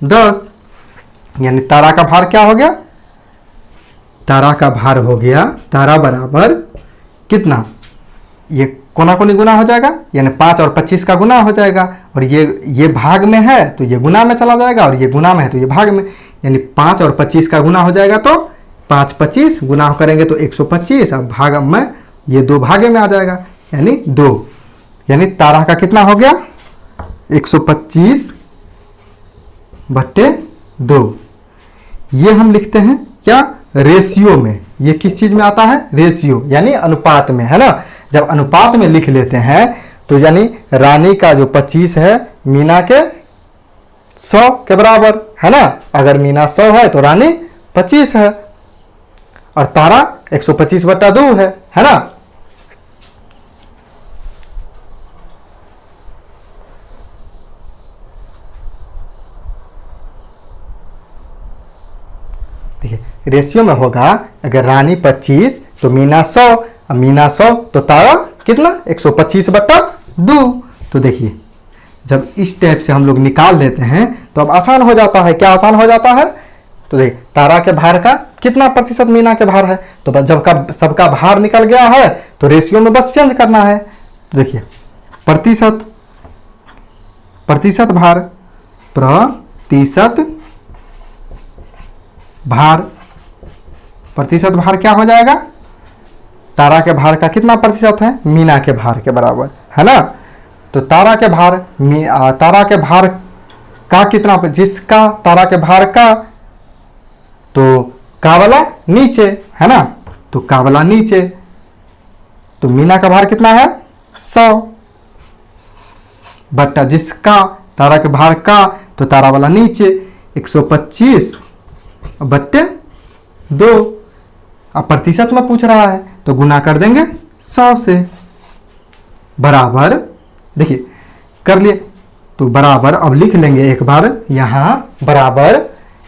10, यानी तारा का भार क्या हो गया, तारा का भार हो गया, तारा बराबर कितना, ये कोना कोनी गुना हो जाएगा, यानी 5 और 25 का गुना हो जाएगा, और ये भाग में है तो ये गुना में चला जाएगा, और ये गुना में है तो ये भाग में, यानी 5 और 25 का गुना हो जाएगा, तो 5 25 गुना करेंगे तो 125, अब भाग में ये 2 भागे में आ जाएगा, यानी 2, यानी तारा का कितना हो गया 125 बट्टे 2। ये हम लिखते हैं क्या रेशियो में, ये किस चीज में आता है रेशियो यानी अनुपात में, है ना। जब अनुपात में लिख लेते हैं तो यानी रानी का जो 25 है मीना के 100 के बराबर, है ना। अगर मीना 100 है तो रानी 25 है और तारा 125 बट्टा 2 है ना। देखिए रेशियो में होगा, अगर रानी 25 तो मीना 100, और मीना 100 तो तारा कितना 125 बट्टा 2। तो देखिए जब इस टाइप से हम लोग निकाल लेते हैं तो अब आसान हो जाता है। क्या आसान हो जाता है, तो देखिए तारा के भार का कितना प्रतिशत मीना के भार है, तो जब का सबका भार निकल गया है तो रेशियो में बस चेंज करना है। देखिए प्रतिशत, प्रतिशत भार, प्रतिशत भार, प्रतिशत भार क्या हो जाएगा, तारा के भार का कितना प्रतिशत है मीना के भार के बराबर, है ना। तो तारा के भार का कितना, जिसका तारा के भार का, तो का वाला नीचे, है ना। तो का वाला नीचे, तो मीना का भार कितना है 100 बट्टा जिसका तारा के भार का, तो तारा वाला नीचे 125 बट्टे 2। अब प्रतिशत में पूछ रहा है तो गुना कर देंगे 100 से, बराबर, देखिए कर लिए तो बराबर, अब लिख लेंगे एक बार यहां बराबर,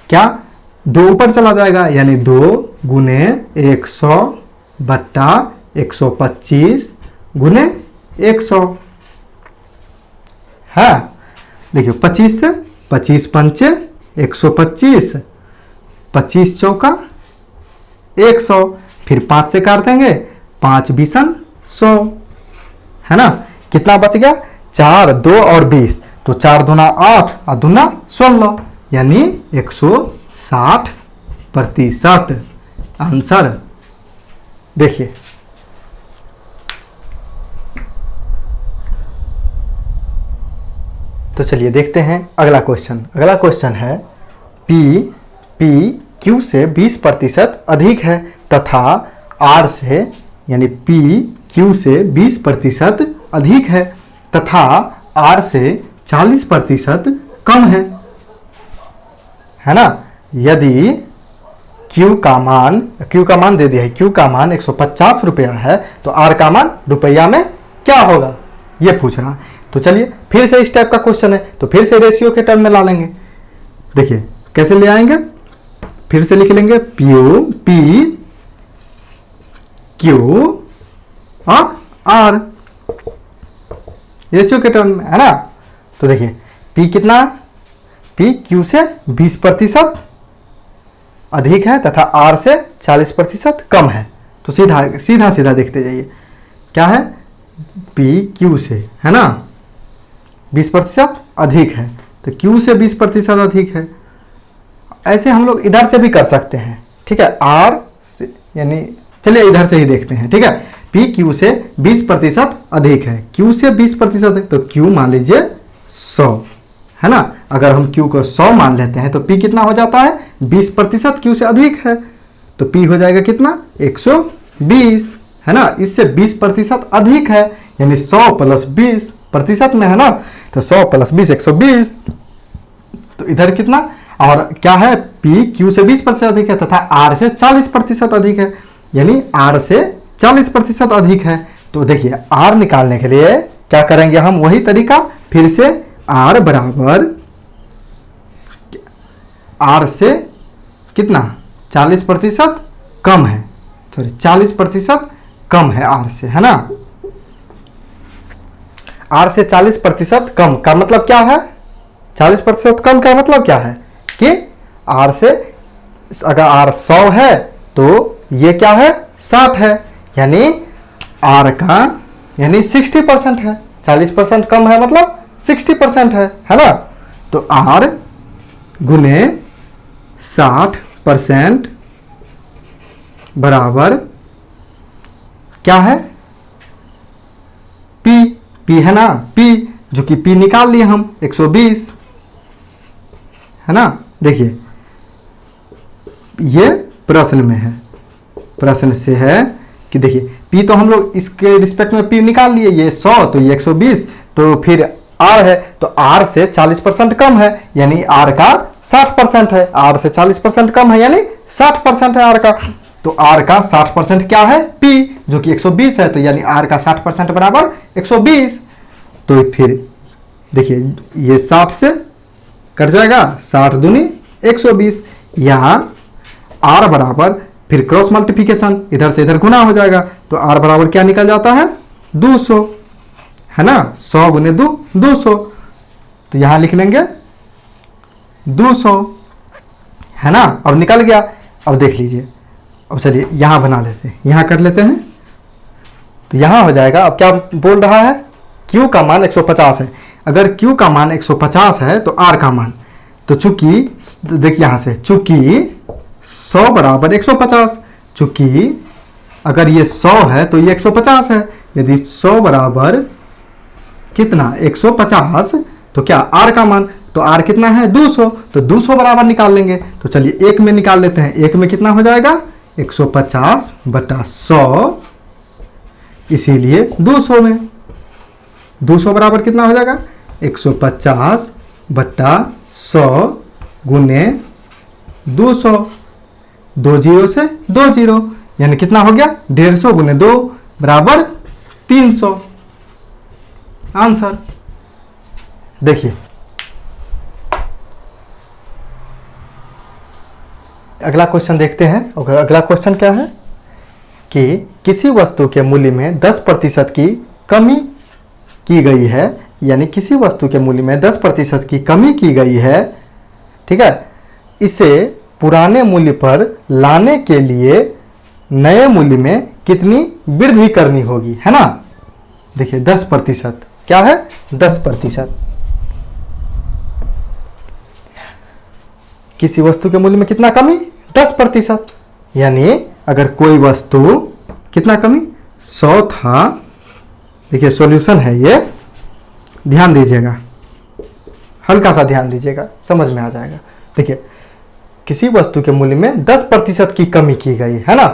क्या 2 ऊपर चला जाएगा यानी 2 गुने 100 बट्टा 125 गुने 100 है। देखिए 25 से 25 पंचे 125, 25 चौका 100, फिर 5 से काट देंगे, 5 बीसन 100, है ना। कितना बच गया 4, 2 और 20, तो 4 दूना 8 और दूना 16, यानी 160% आंसर। देखिए तो चलिए देखते हैं अगला क्वेश्चन। अगला क्वेश्चन है P Q से 20% अधिक है तथा R से, यानी P Q से 20% अधिक है तथा R से 40% कम है ना। यदि Q का मान दे दिया है, Q का मान 150 रुपया है तो R का मान रुपया में क्या होगा, ये पूछ रहा है। तो चलिए फिर से इस टाइप का क्वेश्चन है तो फिर से रेशियो के टर्म में ला लेंगे। देखिए कैसे ले आएंगे, फिर से लिख लेंगे P Q और R रेशियो के टर्म में, है ना। तो देखिए P कितना, P Q से 20% अधिक है तथा R से 40% कम है। तो सीधा देखते जाइए, क्या है P Q से, है ना 20% अधिक है, तो Q से 20% अधिक है। ऐसे हम लोग इधर से भी कर सकते हैं, ठीक है। R से, यानी चलिए इधर से ही देखते हैं, ठीक है। P Q से 20% अधिक है, Q से 20% है तो Q मान लीजिए 100, है ना। अगर हम Q को 100 मान लेते हैं तो P कितना हो जाता है 20% Q से अधिक है, तो P हो जाएगा कितना 120, है ना। इससे 20% अधिक है यानी 100 प्लस 20 प्रतिशत में, है ना। तो 100 प्लस 20 120, तो इधर कितना, और क्या है P Q से 20% अधिक है तथा R से 40% अधिक है, यानी R से 40% अधिक है। तो देखिए R निकालने के लिए क्या करेंगे हम, वही तरीका फिर से, R बराबर R से कितना 40% कम है, सॉरी 40% कम है R से, है ना। R से 40% कम का मतलब क्या है, 40% कम का मतलब क्या है कि R से, अगर R 100 है तो ये क्या है 60 है, यानी R का यानी 60% है, 40% कम है मतलब 60% है ना। तो R गुने 60% बराबर क्या है P है ना, P, जो कि P निकाल लिए हम 120, है ना। देखिए ये प्रश्न में है, प्रश्न से है कि देखिए P तो हम लोग इसके रिस्पेक्ट में P निकाल लिए, ये 100 तो ये 120, तो फिर R है तो R से 40% कम है यानी R का 60% है, R से 40% कम है यानी 60% है R का, तो R का 60% क्या है, P, जो कि 120 है, तो यानी R का 60% बराबर 120। तो फिर देखिए ये 60 से कट जाएगा, 60 दूनी 120, यहाँ R बराबर फिर क्रॉस मल्टीप्लिकेशन इधर से इधर गुना हो जाएगा, तो R बराबर क्या निकल जाता है 200, है ना, 100 गुने 2 200, तो यहां लिख लेंगे 200, है ना। अब निकल गया। अब देख लीजिए, अब चलिए यहां बना लेते हैं, यहां कर लेते हैं, तो यहां हो जाएगा। अब क्या बोल रहा है, Q का मान 150 है, अगर Q का मान 150 है तो R का मान, तो चूंकि देखिए यहां से चूंकि 100 बराबर 150, चूंकि अगर ये 100 है तो ये 150 है, यदि 100 बराबर कितना 150, तो क्या R का मान, तो R कितना है 200, तो 200 बराबर निकाल लेंगे। तो चलिए एक में निकाल लेते हैं, एक में कितना हो जाएगा 150 बटा 100, इसीलिए 200 में 200 बराबर कितना हो जाएगा 150 बटा 100 गुने 200, 2 जीरो से 2 जीरो, यानी कितना हो गया 150 गुने 2 बराबर 300, आंसर। देखिए अगला क्वेश्चन देखते हैं। और अगला क्वेश्चन क्या है कि किसी वस्तु के मूल्य में 10% की कमी की गई है, यानी किसी वस्तु के मूल्य में 10% की कमी की गई है, ठीक है, इसे पुराने मूल्य पर लाने के लिए नए मूल्य में कितनी वृद्धि करनी होगी, है ना। देखिए 10% क्या है 10%, किसी वस्तु के मूल्य में कितना कमी 10%, यानी अगर कोई वस्तु कितना कमी 100 था, देखिए सॉल्यूशन है ये, ध्यान दीजिएगा, हल्का सा ध्यान दीजिएगा, समझ में आ जाएगा। देखिए किसी वस्तु के मूल्य में 10% की कमी की गई है ना,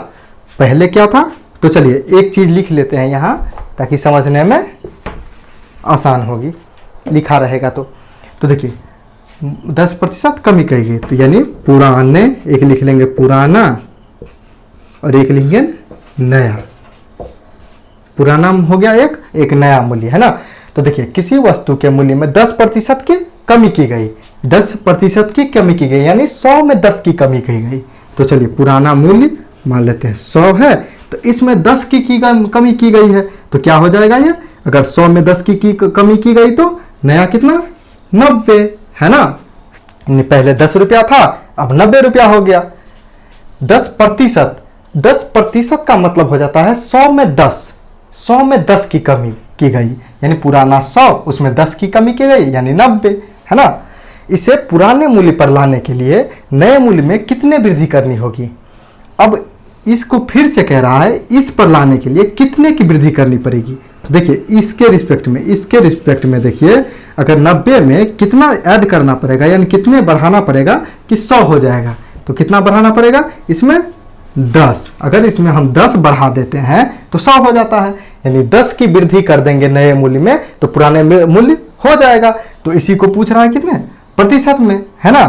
पहले क्या था, तो चलिए एक चीज लिख लेते हैं यहाँ ताकि समझने में आसान होगी, लिखा रहेगा तो देखिए 10% कमी कही गई, तो यानी पुराने, एक लिख लेंगे पुराना और एक लिखेंगे नया, पुराना हो गया एक नया मूल्य, है ना। तो देखिए किसी वस्तु के मूल्य में 10% की कमी की गई, 10% की कमी की गई, यानी 100 में 10 की कमी की गई। तो चलिए पुराना मूल्य मान लेते हैं 100 है, तो इसमें 10 की कमी की गई है, तो क्या हो जाएगा ये, अगर 100 में 10 की कमी की गई तो नया कितना 90, है ना। पहले 10 रुपया था, अब 90 रुपया हो गया। 10% का मतलब हो जाता है 100 में 10, 100 में 10 की कमी की गई, यानी पुराना 100 उसमें 10 की कमी की गई यानी 90, है ना। इसे पुराने मूल्य पर लाने के लिए नए मूल्य में कितने वृद्धि करनी होगी। अब इसको फिर से कह रहा है, इस पर लाने के लिए कितने की वृद्धि करनी पड़ेगी। तो देखिए इसके रिस्पेक्ट में देखिए, अगर 90 में कितना ऐड करना पड़ेगा, यानी कितने बढ़ाना पड़ेगा कि 100 हो जाएगा, तो कितना बढ़ाना पड़ेगा इसमें 10, अगर इसमें हम 10 बढ़ा देते हैं तो 100 हो जाता है, यानी 10 की वृद्धि कर देंगे नए मूल्य में तो पुराने मूल्य हो जाएगा। तो इसी को पूछ रहा है कितने प्रतिशत में, है ना,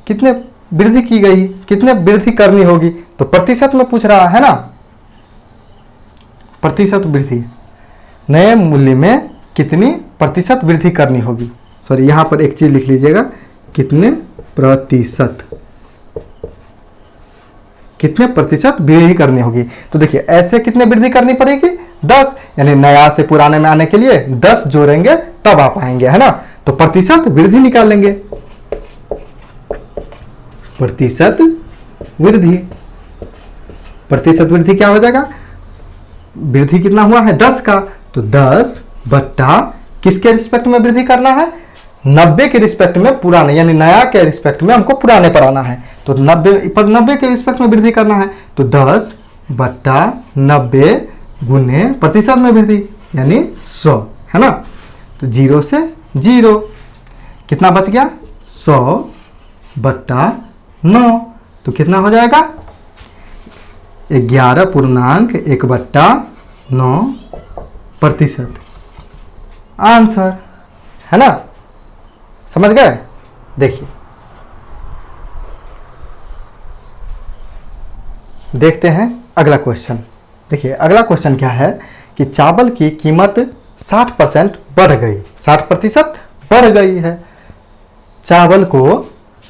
कितने वृद्धि की गई, कितने वृद्धि करनी होगी, तो प्रतिशत में पूछ रहा है ना, प्रतिशत वृद्धि, नए मूल्य में कितनी प्रतिशत वृद्धि करनी होगी। सॉरी यहां पर एक चीज लिख लीजिएगा, कितने प्रतिशत वृद्धि करनी होगी। तो देखिए ऐसे कितने वृद्धि करनी पड़ेगी 10, यानी नया से पुराने में आने के लिए 10 जोड़ेंगे तब आ पाएंगे, है ना। तो प्रतिशत वृद्धि निकाल लेंगे, प्रतिशत वृद्धि क्या हो जाएगा, वृद्धि कितना हुआ है 10 का, तो 10 बट्टा किसके रिस्पेक्ट में वृद्धि करना है 90 के रिस्पेक्ट में पुराने, यानी नया के रिस्पेक्ट में हमको पुराने पर आना है, तो 90 के रिस्पेक्ट में वृद्धि करना है, तो 10 बट्टा 90 गुने प्रतिशत में वृद्धि, यानी 100, है ना। तो 0 से 0 कितना बच गया, 100/9। तो कितना हो जाएगा, 11.1/9% आंसर, है ना। समझ गए। देखिए देखते हैं अगला क्वेश्चन। देखिए अगला क्वेश्चन क्या है कि चावल की कीमत 60% बढ़ गई, 60% बढ़ गई है। चावल को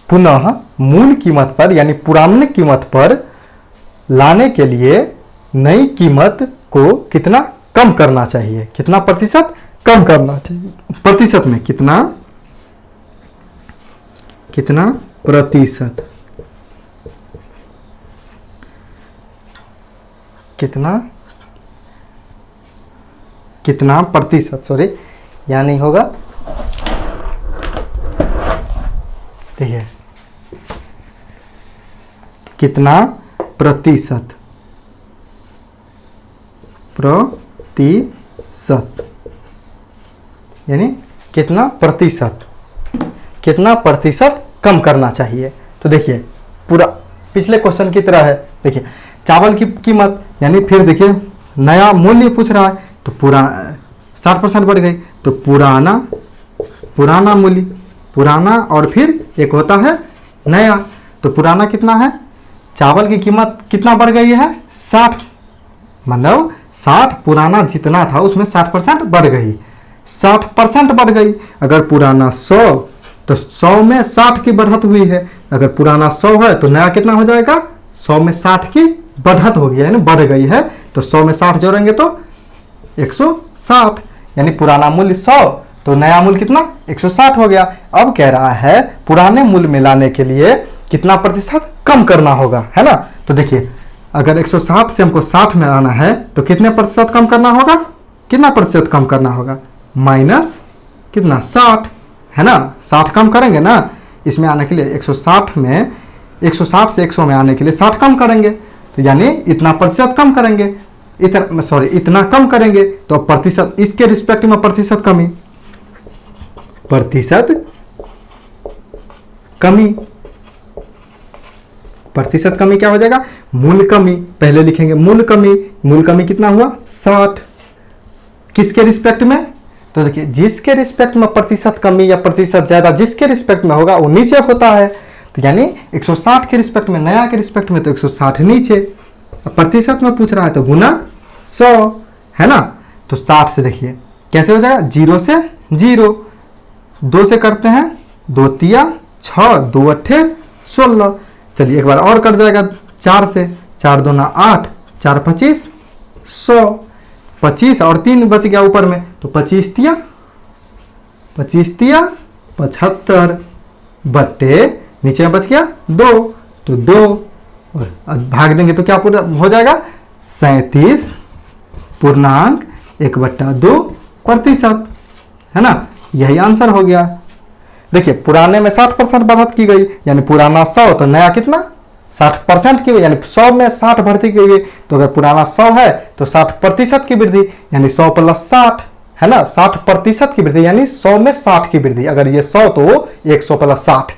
पुनः मूल कीमत पर यानी पुरानी कीमत पर लाने के लिए नई कीमत को कितना कम करना चाहिए, कितना प्रतिशत कम करना चाहिए, प्रतिशत में कितना प्रतिशत, कितना प्रतिशत, सॉरी यानी होगा, देखिए कितना प्रतिशत यानी कितना प्रतिशत कम करना चाहिए। तो देखिए पूरा पिछले क्वेश्चन की तरह है। देखिए चावल की कीमत यानी फिर देखिए नया मूल्य पूछ रहा है, तो 60% बढ़ गई, तो पुराना मूल्य, पुराना और फिर एक होता है नया। तो पुराना कितना है, चावल की कीमत कितना बढ़ गई है, 60, मतलब 60 पुराना जितना था उसमें 60% बढ़ गई, 60% बढ़ गई। अगर पुराना 100 तो 100 में 60 की बढ़त हुई है। अगर पुराना 100 है तो नया कितना हो जाएगा, 100 में 60 की बढ़त हो गई यानी बढ़ गई है। तो 100 में 60 जोड़ेंगे तो 160, यानी पुराना मूल्य 100 तो नया मूल्य कितना 160 हो गया। अब कह रहा है पुराने मूल्य में लाने के लिए कितना प्रतिशत कम करना होगा, है ना। तो देखिए अगर 160 से हमको 60 में आना है तो कितने प्रतिशत कम करना होगा, कितना प्रतिशत कम करना होगा, माइनस कितना 60, है ना। 60 कम करेंगे ना इसमें आने के लिए, 160 में 160 से 100 में आने के लिए 60 कम करेंगे, तो यानी इतना प्रतिशत कम करेंगे, इतना कम करेंगे। तो प्रतिशत इसके रिस्पेक्ट में प्रतिशत कमी, प्रतिशत कमी क्या हो जाएगा, मूल कमी। पहले लिखेंगे मूल कमी कितना हुआ 60, किसके रिस्पेक्ट में, तो देखिए जिसके रिस्पेक्ट में प्रतिशत कमी या प्रतिशत ज्यादा जिसके रिस्पेक्ट में होगा वो नीचे होता है। तो यानी 160 के रिस्पेक्ट में, नया के रिस्पेक्ट में तो 160 नीचे, प्रतिशत में पूछ रहा है तो गुना 100, है ना। तो 60 से देखिए कैसे हो जाएगा, 0 से 0, 2 से करते हैं, 2 तिया 6, 2 अट्ठे 16। चलिए एक बार और कट जाएगा 4 से, 4 दूना 8, 4 25 100, 25 और 3 बच गया ऊपर में, तो 25 तिया 75 बट्टे नीचे में बच गया 2, तो 2 भाग देंगे तो क्या पूरा हो जाएगा 37.1/2%, है ना। यही आंसर हो गया। देखिए पुराने में 60% बढ़त की गई, यानी पुराना 100 तो नया कितना 60% की गई, यानी 100 में 60 बढ़ती की गई। तो अगर पुराना 100 है तो 60% की वृद्धि, यानी 100 + 60, है ना। 60% की वृद्धि यानी 100 में 60 की वृद्धि। अगर ये 100 तो 100 + 60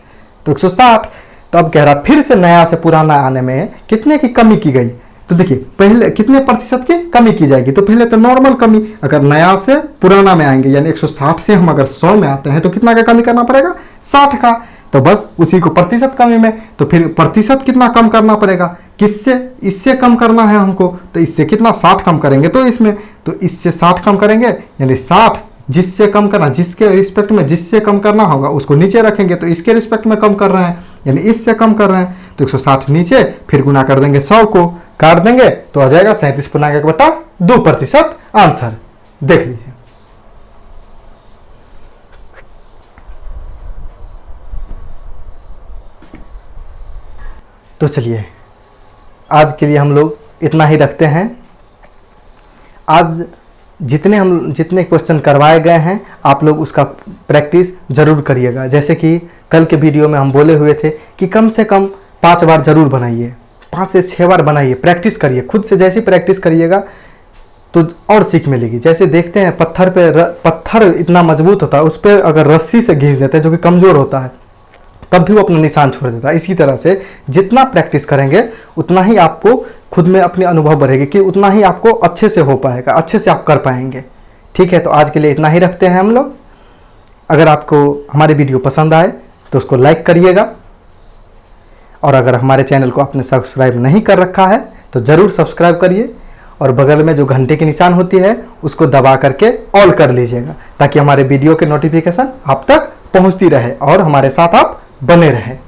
तो 160। तो अब कह रहा फिर से नया से पुराना आने में कितने की कमी की गई, तो देखिए पहले कितने प्रतिशत की कमी की जाएगी, तो पहले तो नॉर्मल कमी, अगर नया से पुराना में आएंगे यानी 160 से हम अगर 100 में आते हैं तो कितना का कमी करना पड़ेगा 60 का, तो बस उसी को प्रतिशत कमी में, तो फिर प्रतिशत कितना कम करना पड़ेगा, किससे, इससे कम करना है हमको, तो इससे कितना 60 कम करेंगे, तो इसमें तो इससे 60 कम करेंगे, यानी 60 जिससे कम करना, जिसके रिस्पेक्ट में जिससे कम करना होगा उसको नीचे रखेंगे, तो इसके रिस्पेक्ट में कम कर रहे हैं यानी इससे कम कर रहे हैं, तो 160 नीचे, फिर गुना कर देंगे 100 को, काट देंगे तो आ जाएगा 37.1/2% आंसर। देख लीजिए। तो चलिए आज के लिए हम लोग इतना ही रखते हैं। आज जितने क्वेश्चन करवाए गए हैं आप लोग उसका प्रैक्टिस जरूर करिएगा। जैसे कि कल के वीडियो में हम बोले हुए थे कि कम से कम 5 बार जरूर बनाइए, 5 से 6 बार बनाइए, प्रैक्टिस करिए खुद से। जैसी प्रैक्टिस करिएगा तो और सीख मिलेगी। जैसे देखते हैं पत्थर इतना मजबूत होता है, उस पर अगर रस्सी से घिस देते हैं जो कि कमज़ोर होता है, तब भी वो अपना निशान छोड़ देता है। इसी तरह से जितना प्रैक्टिस करेंगे उतना ही आपको खुद में अपनी अनुभव बढ़ेगी, कि उतना ही आपको अच्छे से हो पाएगा, अच्छे से आप कर पाएंगे। ठीक है, तो आज के लिए इतना ही रखते हैं हम लोग। अगर आपको हमारी वीडियो पसंद आए तो उसको लाइक करिएगा, और अगर हमारे चैनल को आपने सब्सक्राइब नहीं कर रखा है तो ज़रूर सब्सक्राइब करिए, और बगल में जो घंटे की निशान होती है उसको दबा करके ऑल कर लीजिएगा, ताकि हमारे वीडियो के नोटिफिकेशन आप तक पहुंचती रहे और हमारे साथ आप बने रहें।